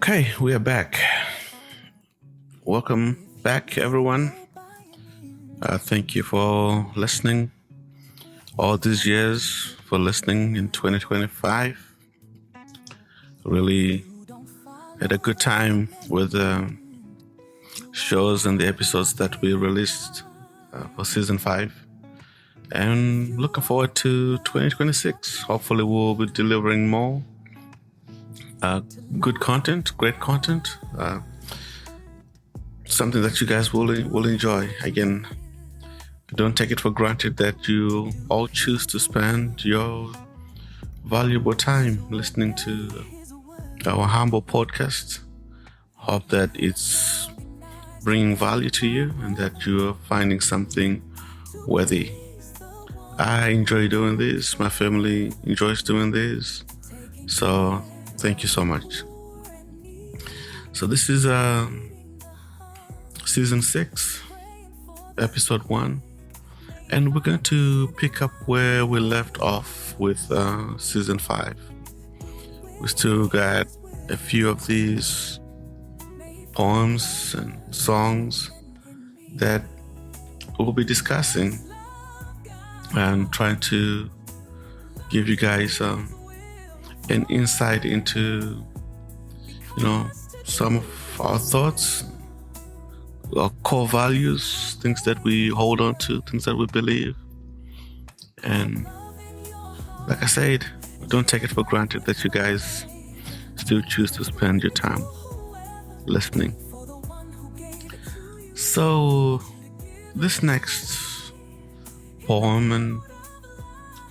Okay, we are back. Welcome back, everyone. Thank you for listening all these years, for listening in 2025. Really had a good time with the shows and the episodes that we released for season 5. And looking forward to 2026. Hopefully, we'll be delivering more good content, great content. Something that you guys will enjoy. Again, don't take it for granted that you all choose to spend your valuable time listening to our humble podcast. Hope that it's bringing value to you and that you're finding something worthy. I enjoy doing this. My family enjoys doing this. So thank you so much. So this is season 6, episode 1. And we're going to pick up where we left off with season 5. We still got a few of these poems and songs that we'll be discussing and trying to give you guys an insight into, some of our thoughts, our core values, things that we hold on to, things that we believe. And like I said, don't take it for granted that you guys still choose to spend your time listening. So this next poem and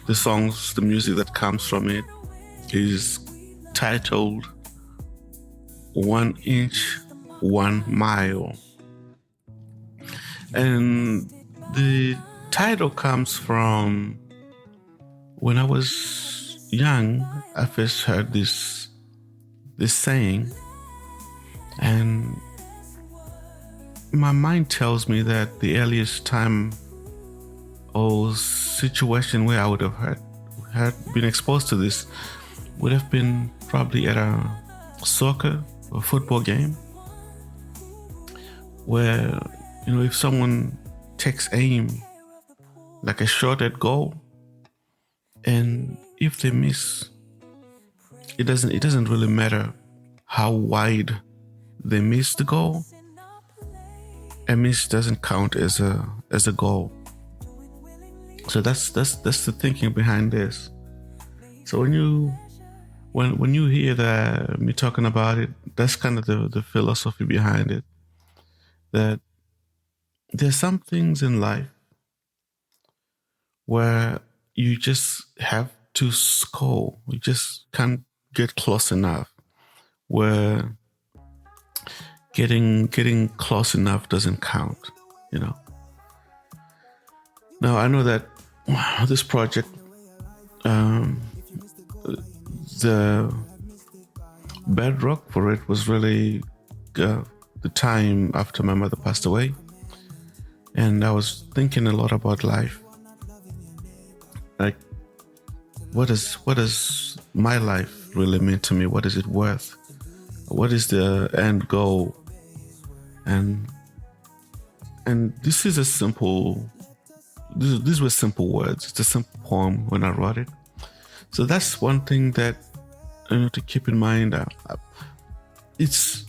the songs, the music that comes from it is titled 1 Inch, 1 Mile. And the title comes from when I was young. I first heard this saying, and my mind tells me that the earliest time or situation where I would have had been exposed to this would have been probably at a soccer or football game, where if someone takes aim like a shot at goal, and if they miss, it doesn't really matter how wide they miss the goal. A miss doesn't count as a goal. So that's the thinking behind this. So when you hear me talking about it, that's kind of the philosophy behind it. That there's some things in life where you just have to score. You just can't get close enough. Where getting close enough doesn't count, Now I know that this project, the bedrock for it was really the time after my mother passed away. And I was thinking a lot about life. Like, what does my life really mean to me? What is it worth? What is the end goal? And this is a simple. These were simple words. It's a simple poem when I wrote it. So that's one thing that to keep in mind. It's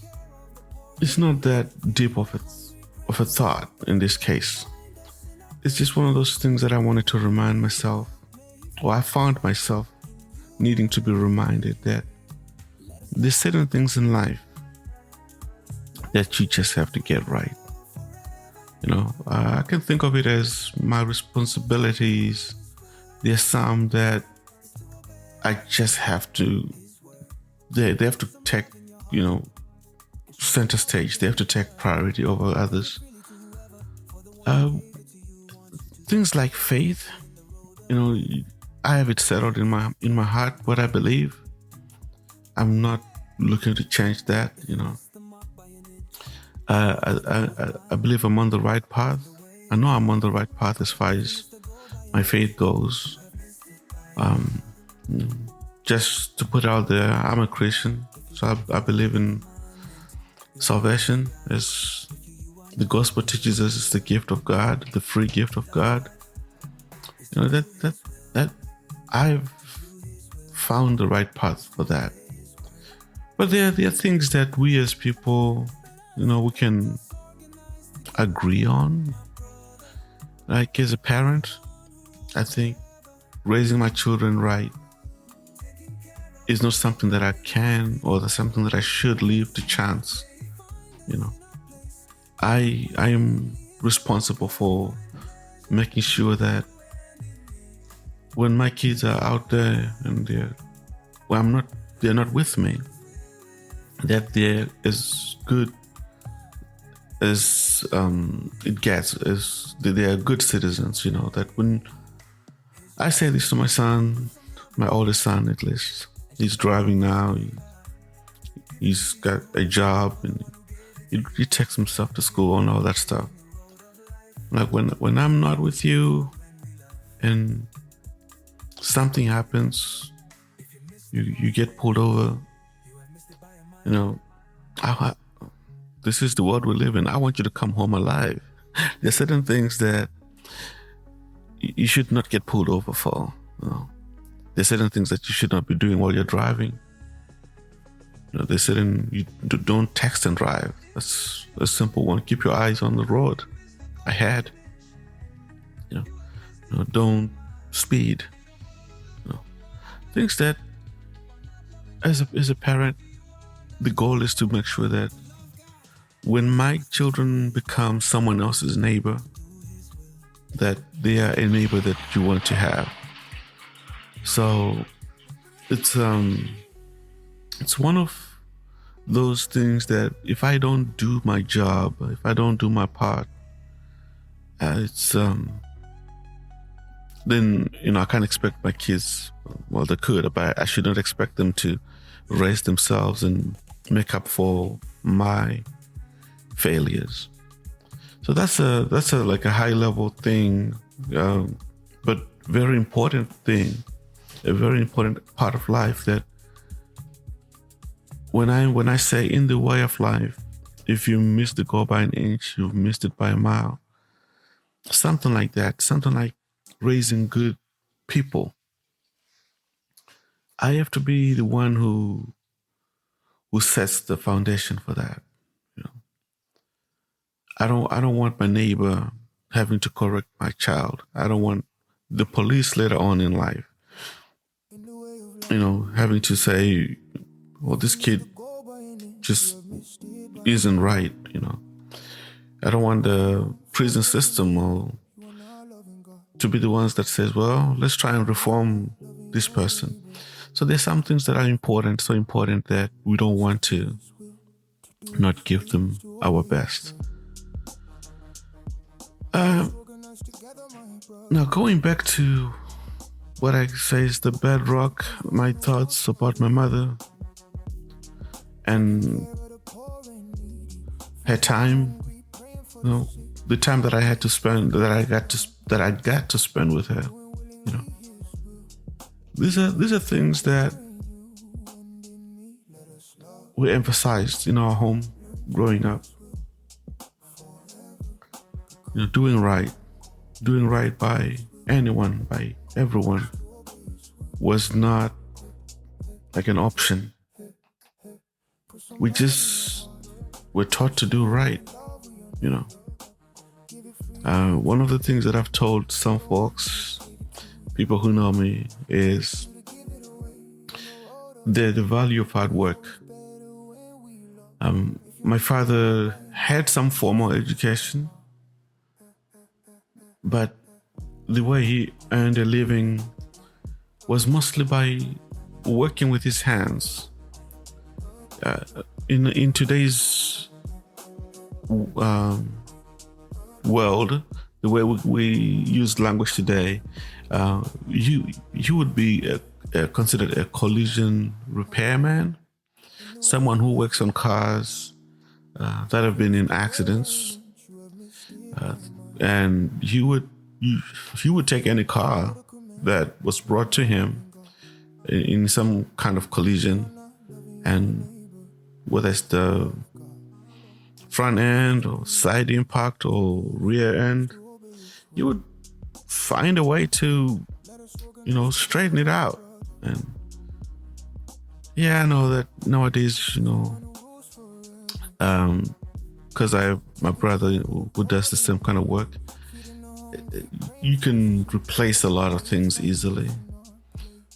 not that deep of a thought in this case. It's just one of those things that I wanted to remind myself, or I found myself needing to be reminded that there's certain things in life that you just have to get right. I can think of it as my responsibilities. There's some that I just have to, they have to take, center stage. They have to take priority over others. Things like faith, I have it settled in my heart what I believe. I'm not looking to change that. I believe I'm on the right path. I know I'm on the right path as far as my faith goes. Just to put out there, I'm a Christian, so I believe in Salvation, as the gospel teaches us, is the gift of God, the free gift of God. That I've found the right path for that. But there are things that we as people, we can agree on. Like as a parent, I think raising my children right is not something that I can or that's something that I should leave to chance. I am responsible for making sure that when my kids are out there and they're not with me, that they're as good as it gets, as they are good citizens. That when I say this to my son, my oldest son at least, he's driving now. He's got a job and he takes himself to school and all that stuff. Like when I'm not with you and something happens, you get pulled over. This is the world we live in. I want you to come home alive. There are certain things that you should not get pulled over for. There are certain things that you should not be doing while you're driving. They said you don't text and drive. That's a simple one. Keep your eyes on the road ahead. Don't speed. Things that, as a parent, the goal is to make sure that when my children become someone else's neighbor, that they are a neighbor that you want to have. So it's one of those things that if I don't do my job, if I don't do my part, then I can't expect my kids. Well, they could, but I should not expect them to raise themselves and make up for my failures. So that's a like a high level thing, but very important thing, a very important part of life. That when I say in the way of life, if you miss the goal by an inch, you've missed it by a mile. Something like that. Something like raising good people. I have to be the one who sets the foundation for that. I don't want my neighbor having to correct my child. I don't want the police later on in life, having to say, well, this kid just isn't right. I don't want the prison system to be the ones that says, well, let's try and reform this person. So there's some things that are important, so important that we don't want to not give them our best. Now, going back to what I say is the bedrock, my thoughts about my mother and her time, the time that I had to spend, that I got to spend with her. These are things that were emphasized in our home growing up. Doing right by anyone, by everyone, was not like an option. We just were taught to do right. One of the things that I've told some folks, people who know me, is the value of hard work. My father had some formal education, but the way he earned a living was mostly by working with his hands. In today's world, the way we use language today, you would be considered a collision repairman, someone who works on cars that have been in accidents, and he would take any car that was brought to him in some kind of collision, and whether it's the front end or side impact or rear end, you would find a way to, straighten it out. And yeah, I know that nowadays, because I have my brother who does the same kind of work, you can replace a lot of things easily.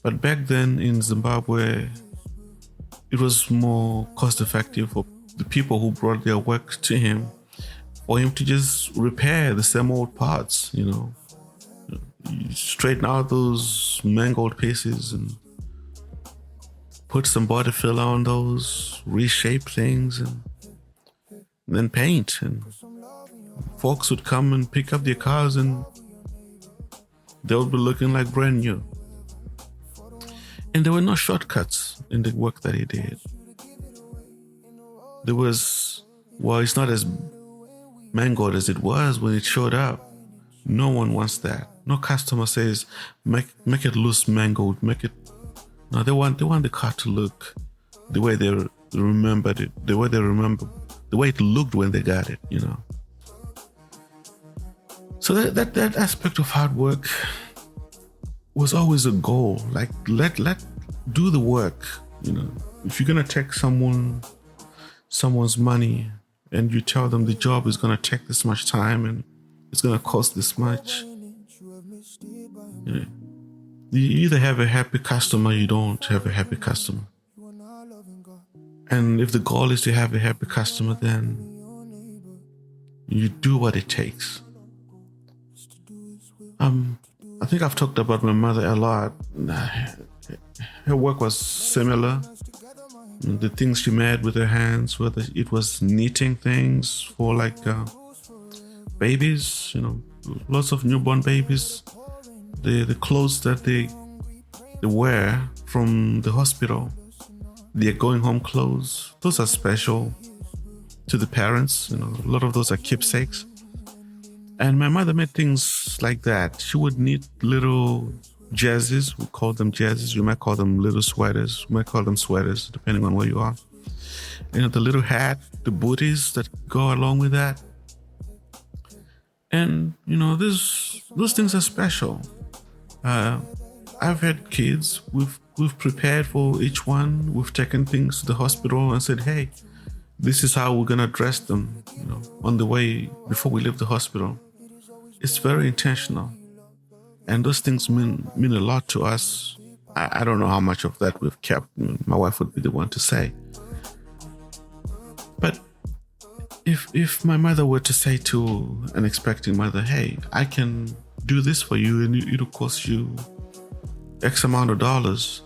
But back then in Zimbabwe, it was more cost effective for the people who brought their work to him, for him to just repair the same old parts, You straighten out those mangled pieces and put some body filler on those, reshape things, and then paint. And folks would come and pick up their cars and they would be looking like brand new. And there were no shortcuts in the work that he did. There was, it's not as mangled as it was when it showed up. No one wants that. No customer says, make it loose mangled, make it. No, they want the car to look the way they remembered it, the way it looked when they got it, So that aspect of hard work was always a goal. Like let do the work. If you're gonna take someone's money and you tell them the job is gonna take this much time and it's gonna cost this much, you either have a happy customer, you don't have a happy customer. And if the goal is to have a happy customer, then you do what it takes. I think I've talked about my mother a lot. Her work was similar. The things she made with her hands, whether it was knitting things for babies, lots of newborn babies, the clothes that they wear from the hospital, their going home clothes, those are special to the parents. A lot of those are keepsakes. And my mother made things like that. She would knit little jerseys. We call them jerseys. You might call them little sweaters. You might call them sweaters, depending on where you are. The little hat, the booties that go along with that. And, those things are special. I've had kids. We've prepared for each one. We've taken things to the hospital and said, hey, this is how we're going to dress them, on the way before we leave the hospital. It's very intentional. And those things mean a lot to us. I don't know how much of that we've kept. My wife would be the one to say. But if my mother were to say to an expecting mother, hey, I can do this for you and it'll cost you X amount of dollars,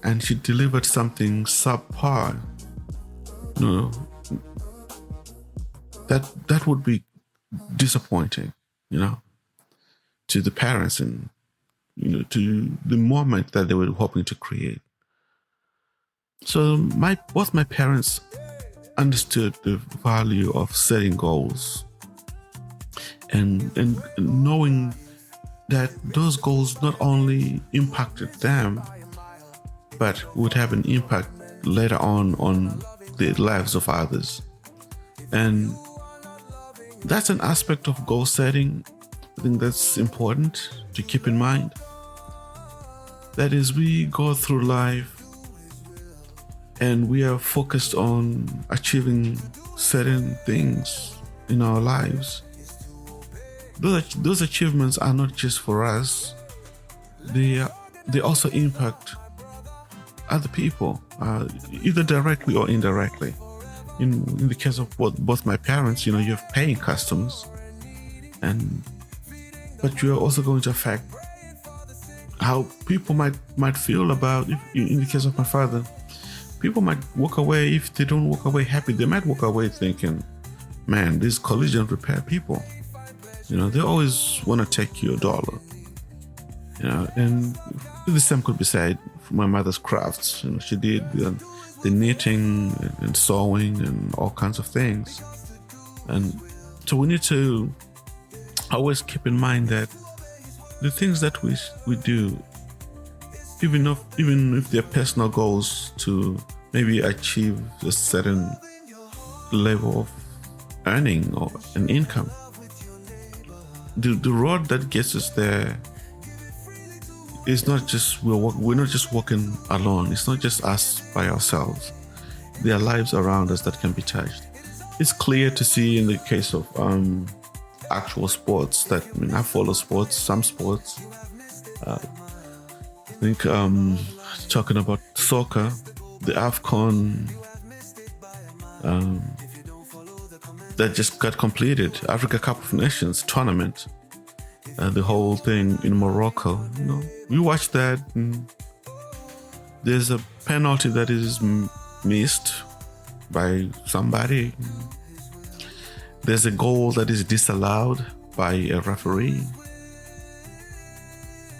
and she delivered something subpar, that would be disappointing, to the parents and, to the moment that they were hoping to create. So both my parents understood the value of setting goals and knowing that those goals not only impacted them, but would have an impact later on the lives of others. And that's an aspect of goal setting. I think that's important to keep in mind. That is, we go through life and we are focused on achieving certain things in our lives. Those achievements are not just for us. They also impact other people, either directly or indirectly. In the case of both my parents, you have paying customers, but you are also going to affect how people might feel about. In the case of my father, people might walk away. If they don't walk away happy, they might walk away thinking, "Man, these collision repair people, they always want to take your dollar." And the same could be said for my mother's crafts. She did the knitting and sewing and all kinds of things. And so we need to always keep in mind that the things that we do, even if they're personal goals to maybe achieve a certain level of earning or an income. The road that gets us there is not just we're not just walking alone. It's not just us by ourselves. There are lives around us that can be touched. It's clear to see in the case of actual sports that I follow sports, some sports. I think talking about soccer, the AFCON that just got completed, Africa Cup of Nations tournament, the whole thing in Morocco. You watch that. There's a penalty that is missed by somebody. There's a goal that is disallowed by a referee.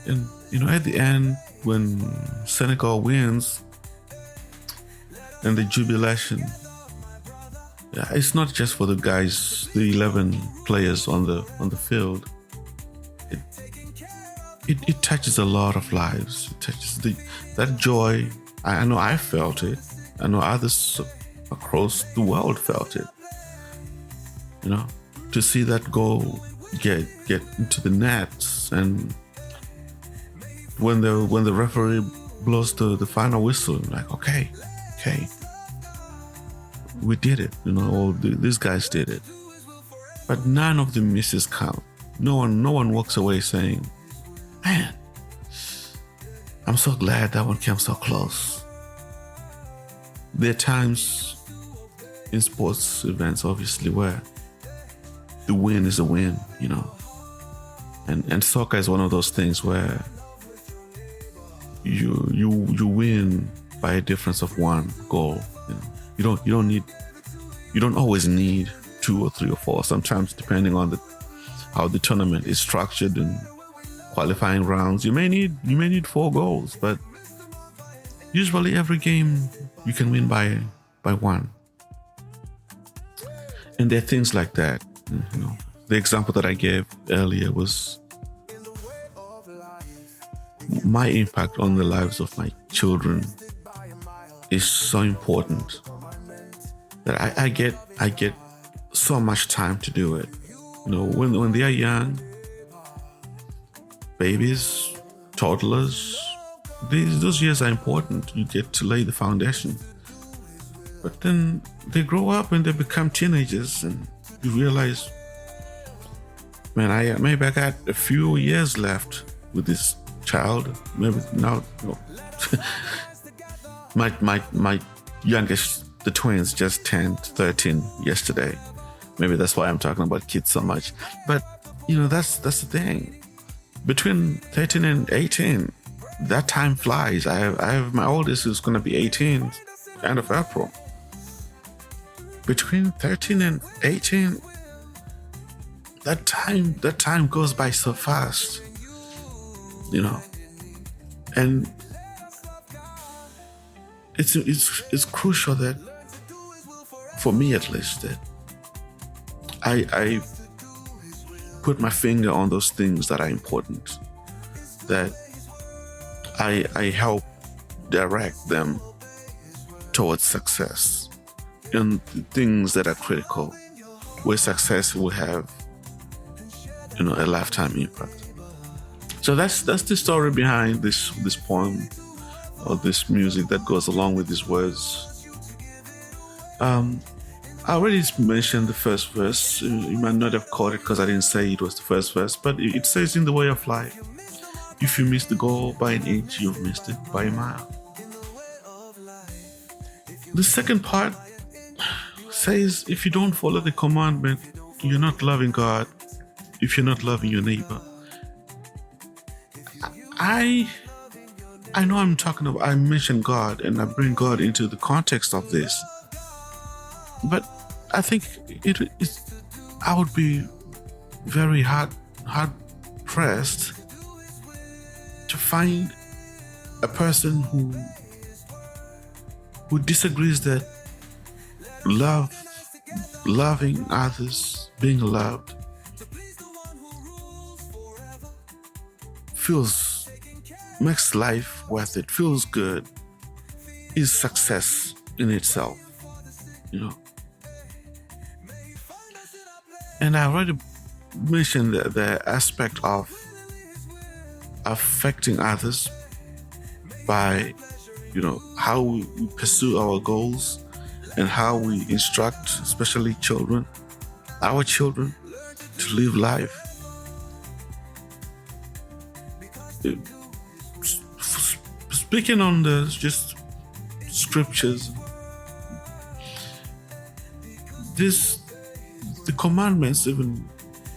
And, at the end, when Senegal wins and the jubilation, it's not just for the guys, the 11 players on the field. It touches a lot of lives. It touches that joy. I know I felt it. I know others across the world felt it. To see that goal get into the nets, and when the referee blows the final whistle, like okay, we did it. These guys did it. But none of the misses count. No one walks away saying, "Man, I'm so glad that one came so close." There are times in sports events, obviously, where the win is a win, and soccer is one of those things where you win by a difference of one goal. You don't always need 2 or 3 or 4. Sometimes, depending on how the tournament is structured and qualifying rounds, you may need 4 goals, but usually every game you can win by 1. And there are things like that. The example that I gave earlier was my impact on the lives of my children is so important that I get so much time to do it. When they are young, babies, toddlers, those years are important. You get to lay the foundation. But then they grow up and they become teenagers, and you realize, man, maybe I got a few years left with this child. Maybe now, my youngest, the twins, just turned 13 yesterday. Maybe that's why I'm talking about kids so much. But that's the thing. Between 13 and 18, that time flies. I have my oldest who's going to be 18 end of April. Between 13 and 18, that time goes by so fast, and it's crucial that, for me at least, that I put my finger on those things that are important, that I help direct them towards success and things that are critical, where success will have a lifetime impact. So that's the story behind this poem, or this music that goes along with these words. I already mentioned the first verse. You might not have caught it because I didn't say it was the first verse, but it says, in the way of life, if you miss the goal by an inch, you've missed it by a mile. The second part says, if you don't follow the commandment, you're not loving God. If you're not loving your neighbor. I know I mentioned God and I bring God into the context of this, but I think I would be very hard pressed to find a person who disagrees that loving others, being loved, makes life worth it, feels good, is success in itself. And I already mentioned the aspect of affecting others by, how we pursue our goals and how we instruct, especially our children, to live life. Speaking on the just scriptures, the commandments, even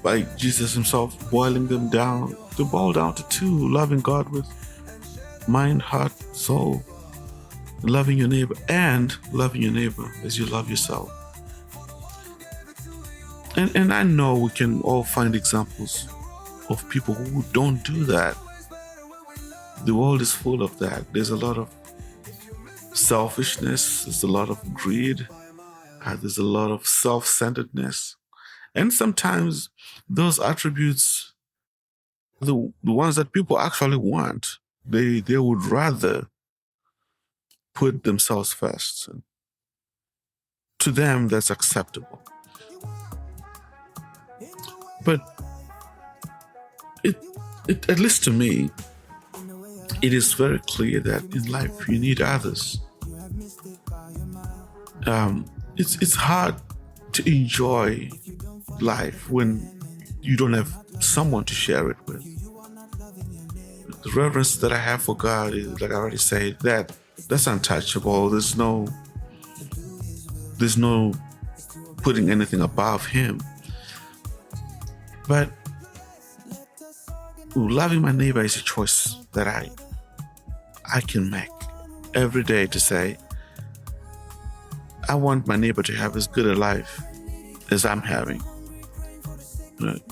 by Jesus himself, boiling them down, they boil down to two: loving God with mind, heart, soul, loving your neighbor, and loving your neighbor as you love yourself. And I know we can all find examples of people who don't do that. The world is full of that. There's a lot of selfishness, there's a lot of greed, there's a lot of self-centeredness. And sometimes those attributes, the ones that people actually want, they would rather put themselves first. And to them, that's acceptable. But at least to me, it is very clear that in life you need others. It's hard to enjoy life when you don't have someone to share it with. The reverence that I have for God is, like I already said, that's untouchable. There's no putting anything above Him. But loving my neighbor is a choice that I can make every day to say, I want my neighbor to have as good a life as I'm having. Right?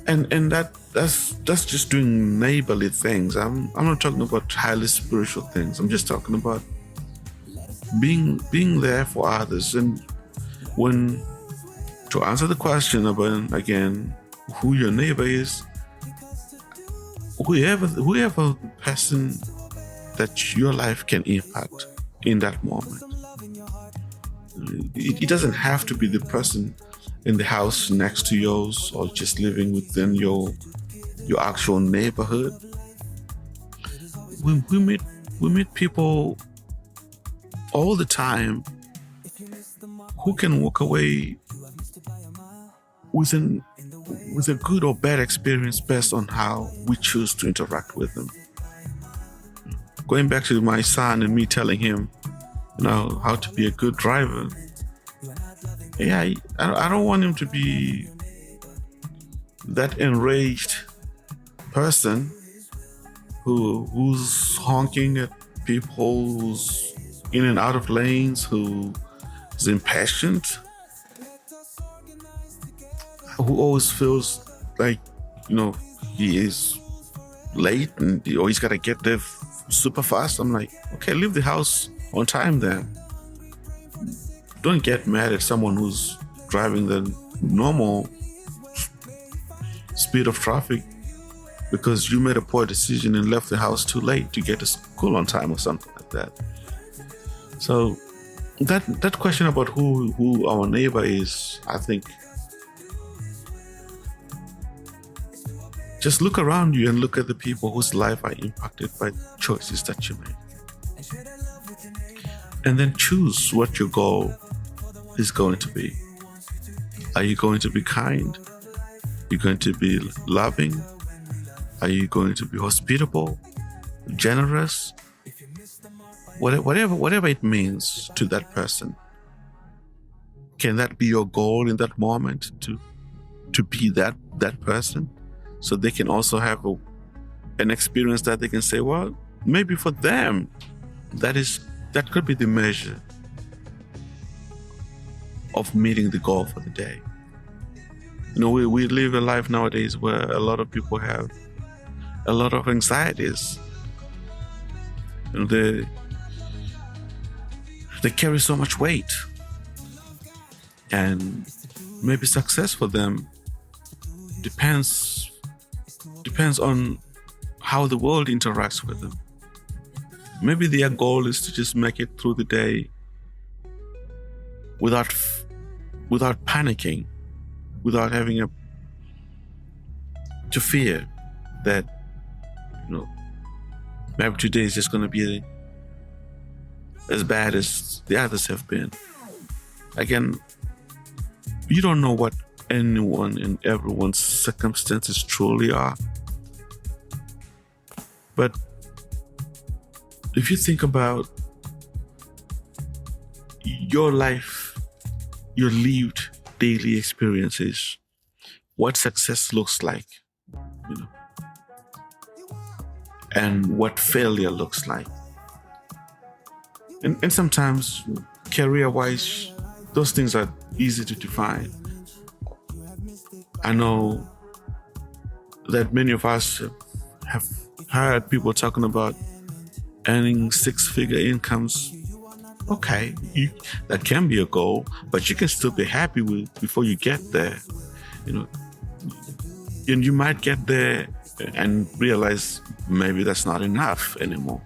And that's just doing neighborly things. I'm not talking about highly spiritual things. I'm just talking about being there for others. And to answer the question about, again, who your neighbor is, whoever person that your life can impact in that moment. It doesn't have to be the person in the house next to yours or just living within your actual neighborhood. We meet people all the time who can walk away with a good or bad experience based on how we choose to interact with them. Going back to my son and me telling him, how to be a good driver. Yeah, I don't want him to be that enraged person who's honking at people, who's in and out of lanes, who's impatient, who always feels like, he is late or he's got to get there super fast. I'm like, okay, leave the house on time then. Don't get mad at someone who's driving the normal speed of traffic because you made a poor decision and left the house too late to get to school on time or something like that. So that question about who our neighbor is, I think, just look around you and look at the people whose life are impacted by choices that you make. And then choose what your goal is going to be. Are you going to be kind? Are you going to be loving? Are you going to be hospitable, generous? Whatever it means to that person. Can that be your goal in that moment, to be that person? So they can also have an experience that they can say, well, maybe for them, that could be the measure of meeting the goal for the day. We live a life nowadays where a lot of people have a lot of anxieties. They carry so much weight, and maybe success for them depends on how the world interacts with them. Maybe their goal is to just make it through the day without panicking, without having to fear that, maybe today is just going to be as bad as the others have been. Again, you don't know what anyone and everyone's circumstances truly are. But if you think about your life, your lived daily experiences, what success looks like, and what failure looks like. And sometimes career-wise, those things are easy to define. I know that many of us have heard people talking about earning six-figure incomes. Okay, that can be a goal, but you can still be happy with before you get there. And you might get there and realize maybe that's not enough anymore.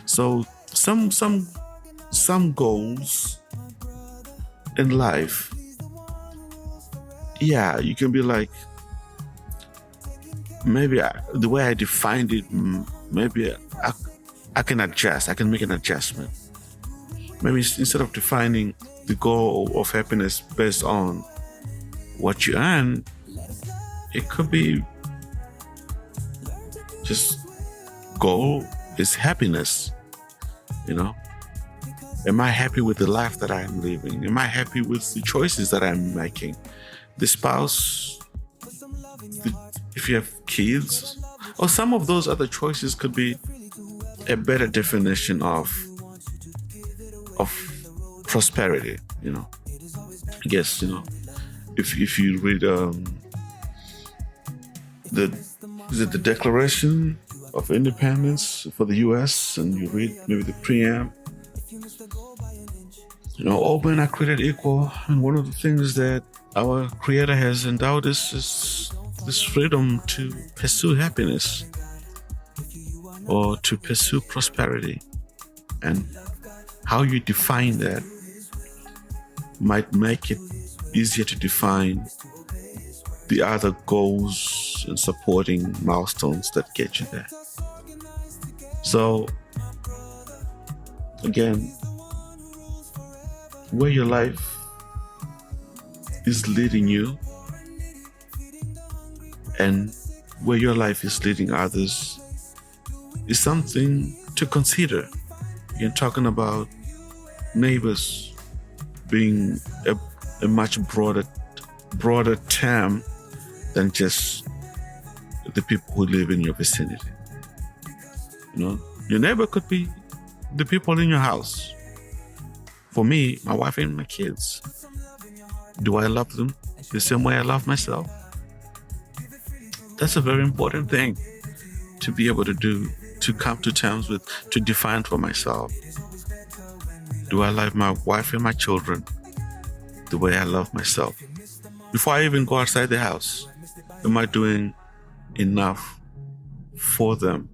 So some goals in life, you can be like, maybe the way I defined it, maybe I can adjust. I can make an adjustment. Maybe instead of defining the goal of happiness based on what you earn, it could be just goal is happiness. Am I happy with the life that I am living? Am I happy with the choices that I'm making? The spouse, if you have kids, or some of those other choices could be a better definition of prosperity. I guess, if you read the Declaration of Independence for the U.S. and you read maybe the preamble, all men are created equal, and one of the things that our Creator has endowed us is this freedom to pursue happiness or to pursue prosperity. And how you define that might make it easier to define the other goals and supporting milestones that get you there. So, again, where your life is leading you and where your life is leading others is something to consider. You're talking about neighbors being a much broader term than just the people who live in your vicinity. Your neighbor could be the people in your house. For me, my wife and my kids. Do I love them the same way I love myself? That's a very important thing to be able to do, to come to terms with, to define for myself. Do I love my wife and my children the way I love myself? Before I even go outside the house, am I doing enough for them?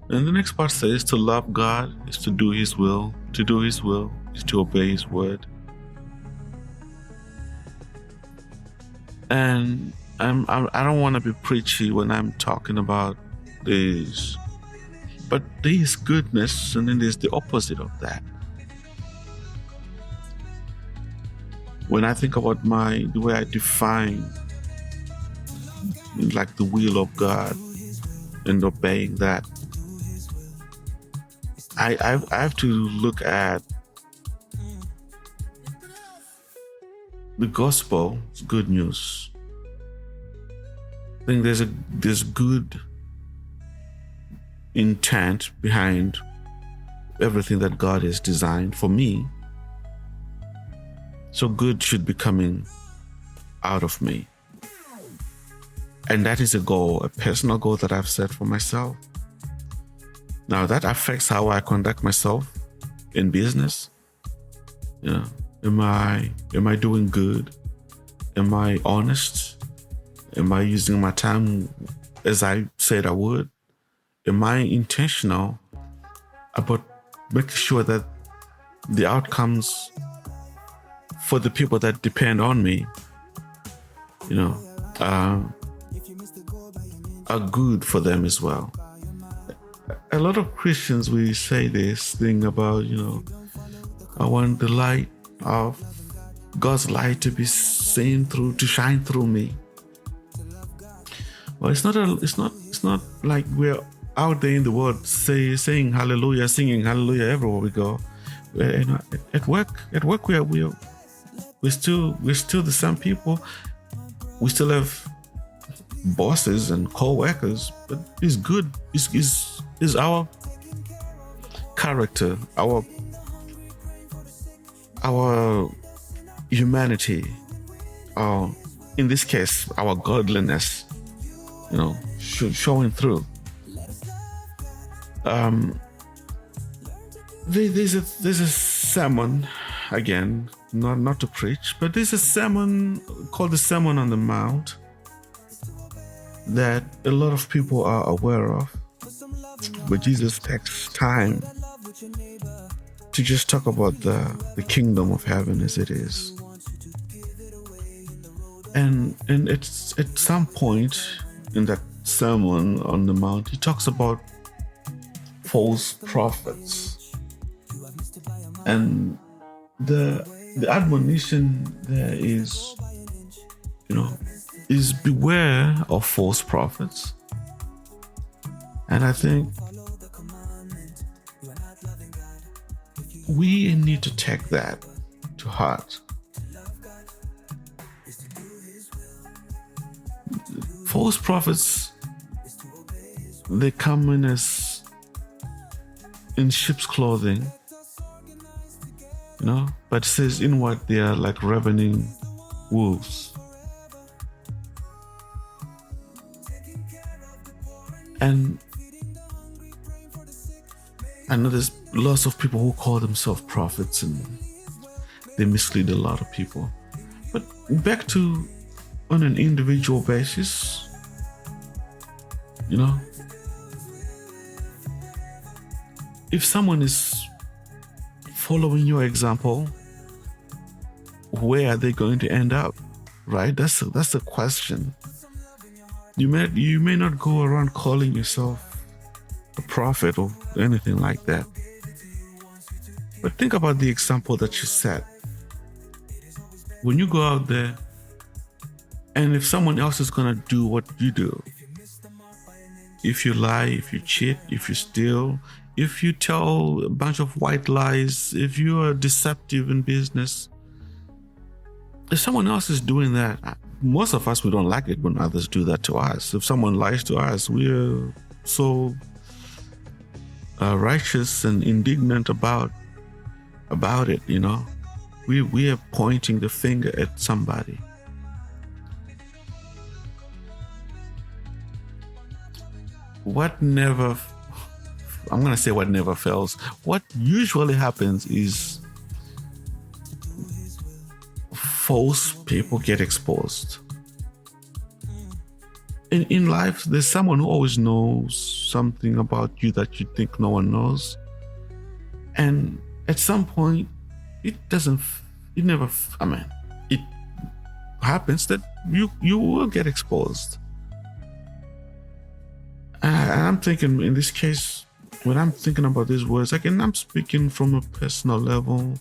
And the next part says to love God is to do His will. To do His will is to obey His word. And I don't want to be preachy when I'm talking about this, but there is goodness and then there's the opposite of that. When I think about the way I define like the will of God and obeying that, I have to look at the gospel. It's good news. I think there's good intent behind everything that God has designed for me. So good should be coming out of me. And that is a goal, a personal goal that I've set for myself. Now that affects how I conduct myself in business. Am I doing good? Am I honest? Am I using my time as I said I would? Am I intentional about making sure that the outcomes for the people that depend on me, you know, are good for them as well. A lot of Christians, we say this thing about, I want the light of God's light to be seen through, to shine through me. Well, it's not like we're out there in the world saying hallelujah, singing hallelujah everywhere we go. At work we're still the same people. We still have bosses and co-workers, but it's good. Is our character, our humanity, in this case, our godliness, showing through. There's a sermon, again, not to preach, but there's a sermon called the Sermon on the Mount that a lot of people are aware of, but Jesus takes time to just talk about the kingdom of heaven as it is. And it's at some point in that Sermon on the Mount, he talks about false prophets. And the admonition there is, is beware of false prophets. And I think we need to take that to heart. False prophets, they come in sheep's clothing, but it says inward they are like ravening wolves. And I know there's lots of people who call themselves prophets and they mislead a lot of people. But back to on an individual basis, if someone is following your example, where are they going to end up? Right? That's the question. You may not go around calling yourself a prophet or anything like that. But think about the example that you set. When you go out there, and if someone else is going to do what you do, if you lie, if you cheat, if you steal, if you tell a bunch of white lies, if you are deceptive in business, if someone else is doing that, most of us, we don't like it when others do that to us. If someone lies to us, we are so righteous and indignant about it, We are pointing the finger at somebody. What never fails. What usually happens is false people get exposed. In life, there's someone who always knows something about you that you think no one knows. And at some point, it happens that you will get exposed. And I'm thinking, in this case, when I'm thinking about these words, I'm speaking from a personal level,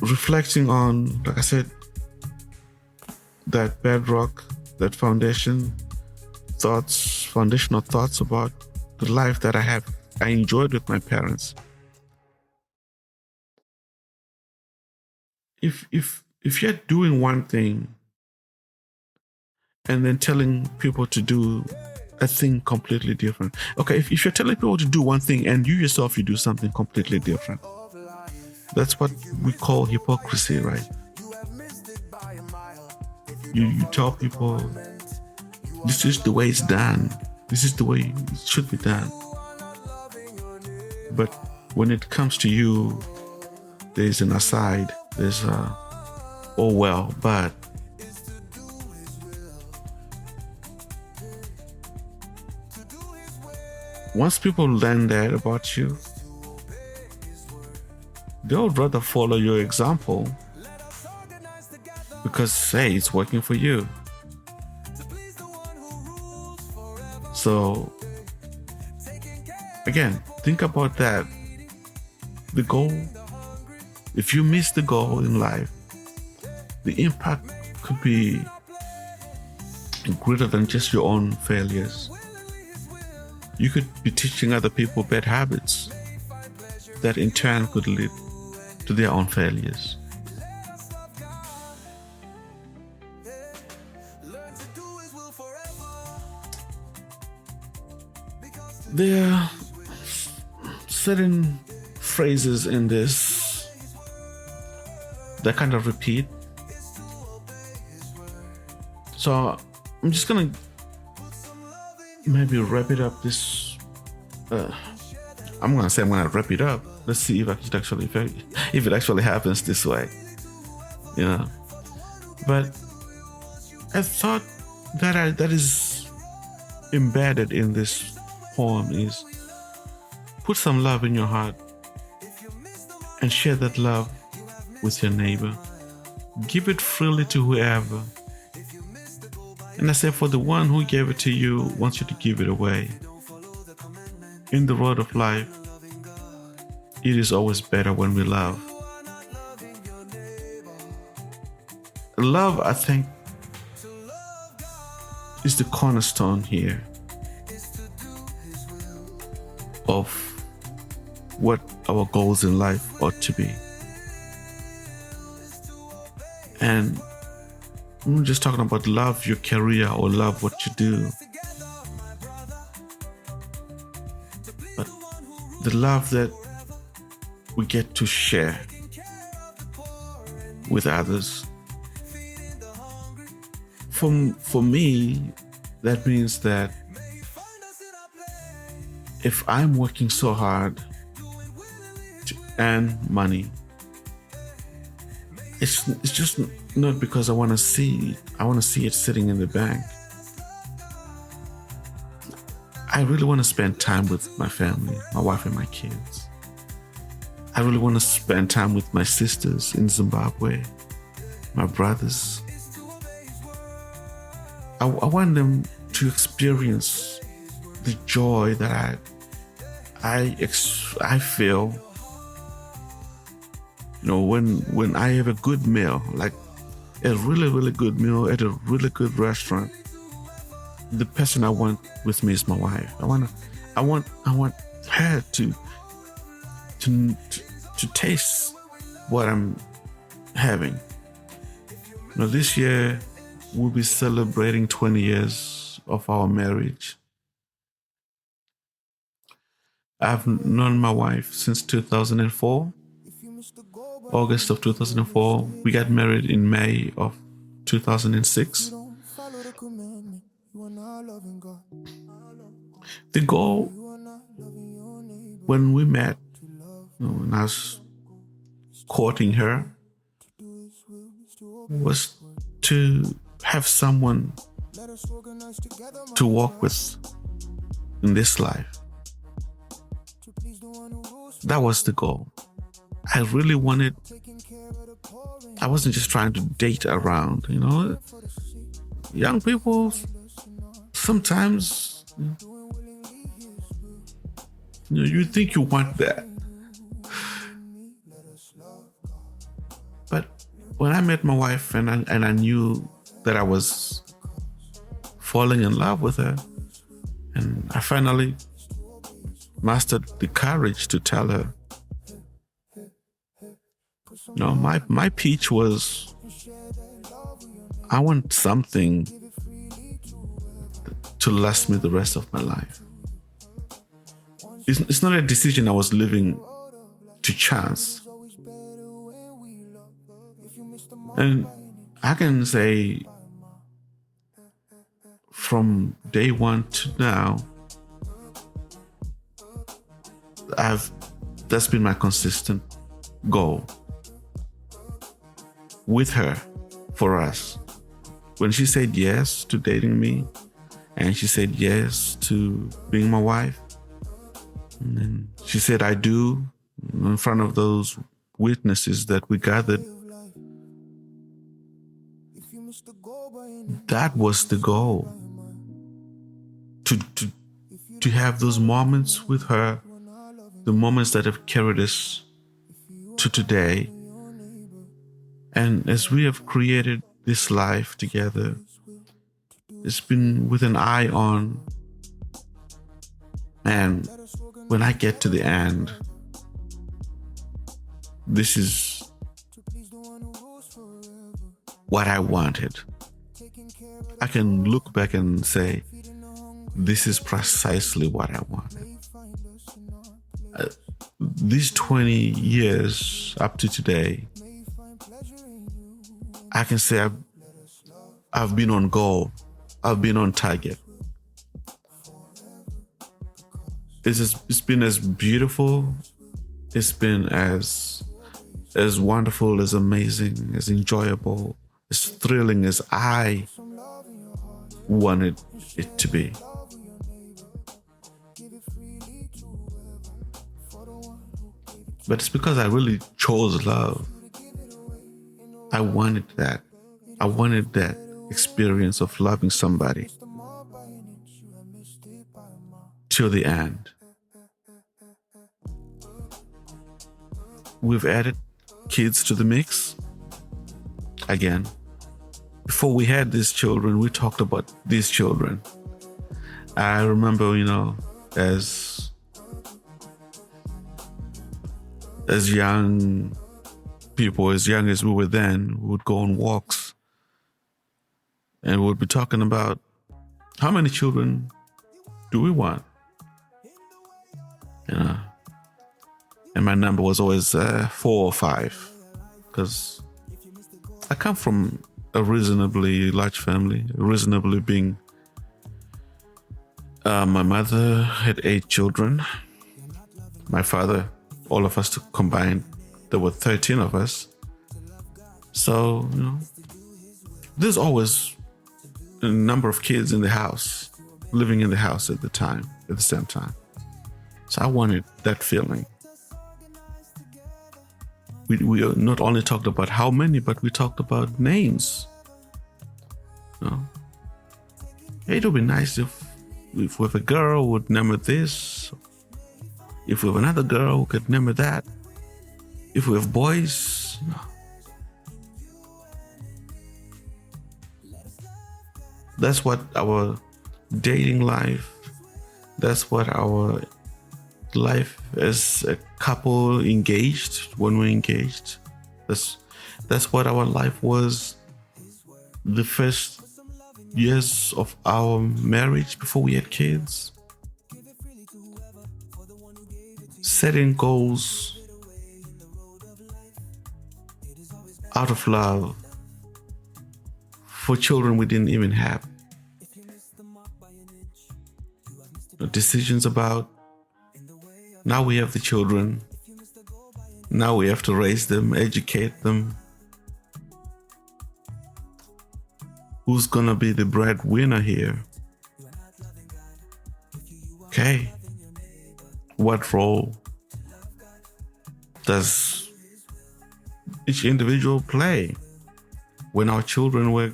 reflecting on, like I said, that bedrock, that foundational thoughts about the life that I enjoyed with my parents. If you're doing one thing and then telling people to do a thing completely different. Okay, if you're telling people to do one thing and you yourself, you do something completely different. That's what we call hypocrisy, right? You tell people, this is the way it's done. This is the way it should be done. But when it comes to you, there's an aside. There's but once people learn that about you, they would rather follow your example because, hey, it's working for you. So, again, think about that. The goal, if you miss the goal in life, the impact could be greater than just your own failures. You could be teaching other people bad habits that in turn could lead to their own failures. There are certain phrases in this that kind of repeat. So I'm just gonna maybe wrap it up this. I'm gonna wrap it up. Let's see if it actually happens this way. But I thought that is embedded in this poem is put some love in your heart and share that love with your neighbor. Give it freely to whoever. And I say, for the one who gave it to you wants you to give it away. In the road of life, it is always better when we love. Love, I think, is the cornerstone here of what our goals in life ought to be. And I'm not just talking about love your career or love what you do, but the love that we get to share with others. For me, that means that if I'm working so hard to earn money, it's just not because I want to see it sitting in the bank. I really want to spend time with my family, my wife and my kids. I really want to spend time with my sisters in Zimbabwe, my brothers. I want them to experience the joy that I feel, when I have a good meal, like a really, really good meal at a really good restaurant. The person I want with me is my wife. I want her to taste what I'm having. This year we'll be celebrating 20 years of our marriage. I've known my wife since 2004. August of 2004. We got married in May of 2006. The goal when we met, when I was courting her, was to have someone to walk with in this life. That was the goal. I really wanted, I wasn't just trying to date around, Young people, sometimes, you think you want that. But when I met my wife and I knew that I was falling in love with her, and I finally mastered the courage to tell her, my pitch was, I want something to last me the rest of my life. It's not a decision I was living to chance. And I can say from day one to now, that's been my consistent goal with her, for us. When she said yes to dating me, and she said yes to being my wife, and then she said I do in front of those witnesses that we gathered, that was the goal. To have those moments with her, the moments that have carried us to today. And as we have created this life together, it's been with an eye on, and when I get to the end, this is what I wanted. I can look back and say, this is precisely what I wanted. These 20 years up to today, I can say I've been on goal. I've been on target. It's been as beautiful. It's been as wonderful, as amazing, as enjoyable, as thrilling as I wanted it to be. But it's because I really chose love. I wanted that. I wanted that experience of loving somebody till the end. We've added kids to the mix. Again, before we had these children, we talked about these children. I remember, as young people, as young as we were then, we would go on walks and we would be talking about how many children do we want? And my number was always 4 or 5, because I come from a reasonably large family, reasonably being. My mother had 8 children. My father, all of us combined, there were 13 of us. So, there's always a number of kids in the house, living in the house at the same time. So I wanted that feeling. We not only talked about how many, but we talked about names. Hey, it would be nice if we have a girl, would name her this. If we have another girl, we could name her that. If we have boys, that's what our dating life, that's what our life as a couple engaged, when we're engaged. That's what our life was the first years of our marriage before we had kids. Setting goals out of love for children we didn't even have. Decisions about, now we have the children, now we have to raise them, educate them. Who's gonna be the breadwinner here? Okay. What role does each individual play? When our children were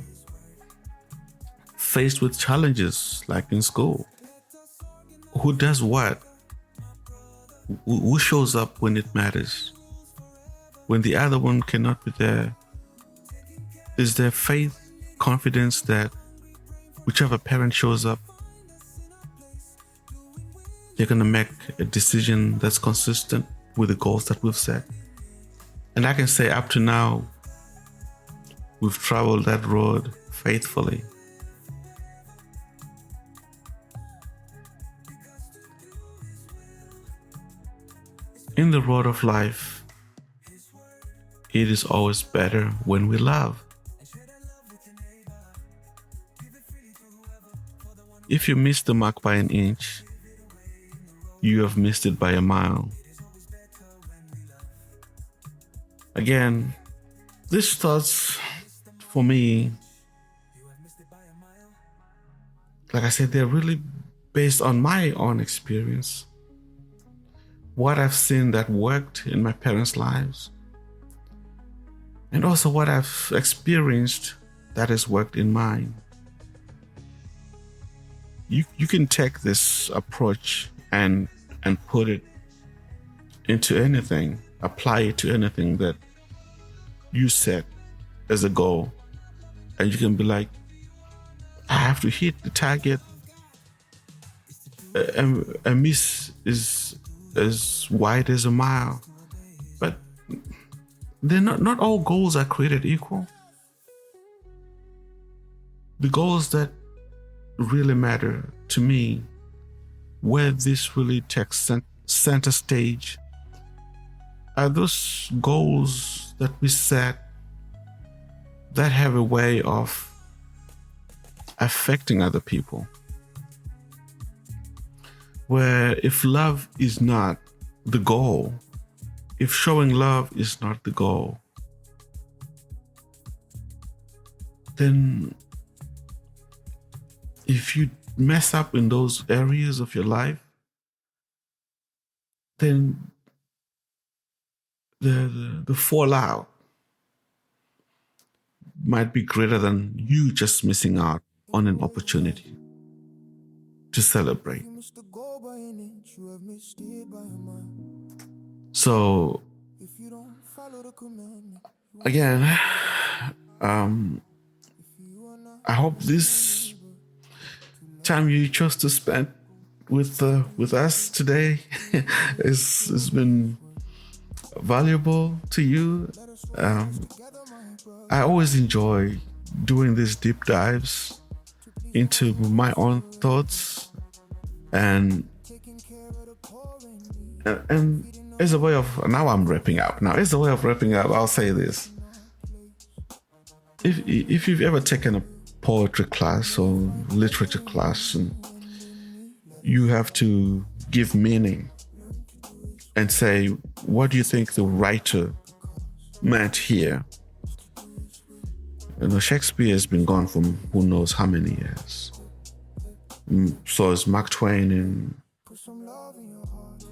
faced with challenges, like in school, who does what? Who shows up when it matters? When the other one cannot be there, is there faith, confidence that whichever parent shows up, they're going to make a decision that's consistent with the goals that we've set? And I can say up to now, we've traveled that road faithfully. In the road of life, it is always better when we love. If you miss the mark by an inch, you have missed it by a mile. Again, these thoughts for me, like I said, they're really based on my own experience. What I've seen that worked in my parents' lives, and also what I've experienced that has worked in mine. You can take this approach and put it into anything, apply it to anything that you set as a goal, and you can be like, I have to hit the target. A miss is as wide as a mile, but they're not all goals are created equal. The goals that really matter to me, where this really takes center stage, are those goals that we set that have a way of affecting other people. Where if love is not the goal, if showing love is not the goal, then if you mess up in those areas of your life, then the fallout might be greater than you just missing out on an opportunity to celebrate. So, again, I hope this time you chose to spend with us today has been valuable to you. I always enjoy doing these deep dives into my own thoughts, and as a way of, now I'm wrapping up. Now, as a way of wrapping up, I'll say this: if you've ever taken a poetry class or literature class and you have to give meaning and say, what do you think the writer meant here? You know, Shakespeare has been gone from who knows how many years. So is Mark Twain, and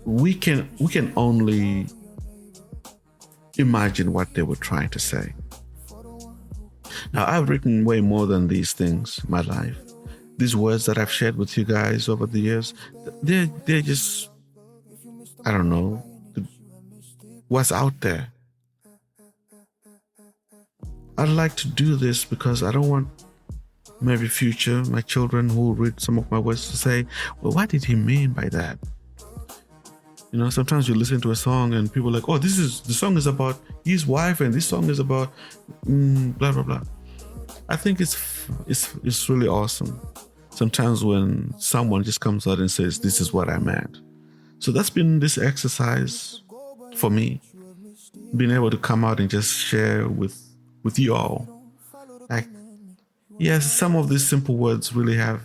we can only imagine what they were trying to say. Now, I've written way more than these things in my life. These words that I've shared with you guys over the years, they're just, I don't know, what's out there. I'd like to do this because I don't want maybe my children who read some of my words to say, well, what did he mean by that? You know, sometimes you listen to a song and people are like, oh, the song is about his wife and this song is about blah, blah, blah. I think it's really awesome sometimes when someone just comes out and says, this is what I meant. So that's been this exercise for me, being able to come out and just share with you all. Like, yes, some of these simple words really have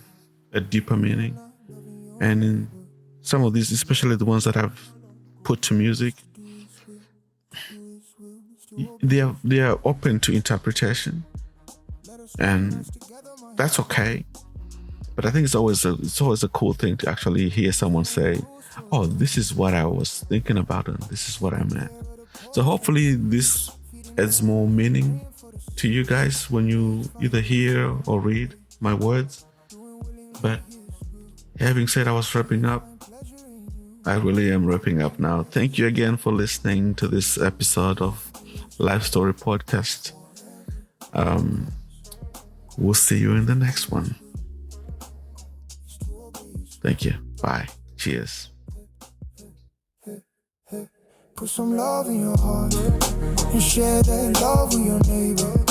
a deeper meaning. And in some of these, especially the ones that I've put to music, they are open to interpretation. And that's okay. But I think it's always a cool thing to actually hear someone say, oh, this is what I was thinking about and this is what I meant. So hopefully this adds more meaning to you guys when you either hear or read my words. But having said I was wrapping up, I really am wrapping up now. Thank you again for listening to this episode of Life Story Podcast. We'll see you in the next one. Thank you. Bye. Cheers. Put some love in your heart and share that love with your neighbor.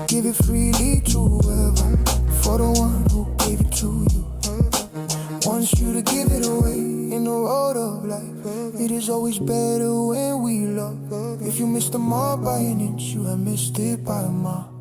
Give it freely to whoever, for the one who gave it to you. Wants you to give it away in the road of life. It is always better when we love. If you missed the mark by an inch, you have missed it by a mile.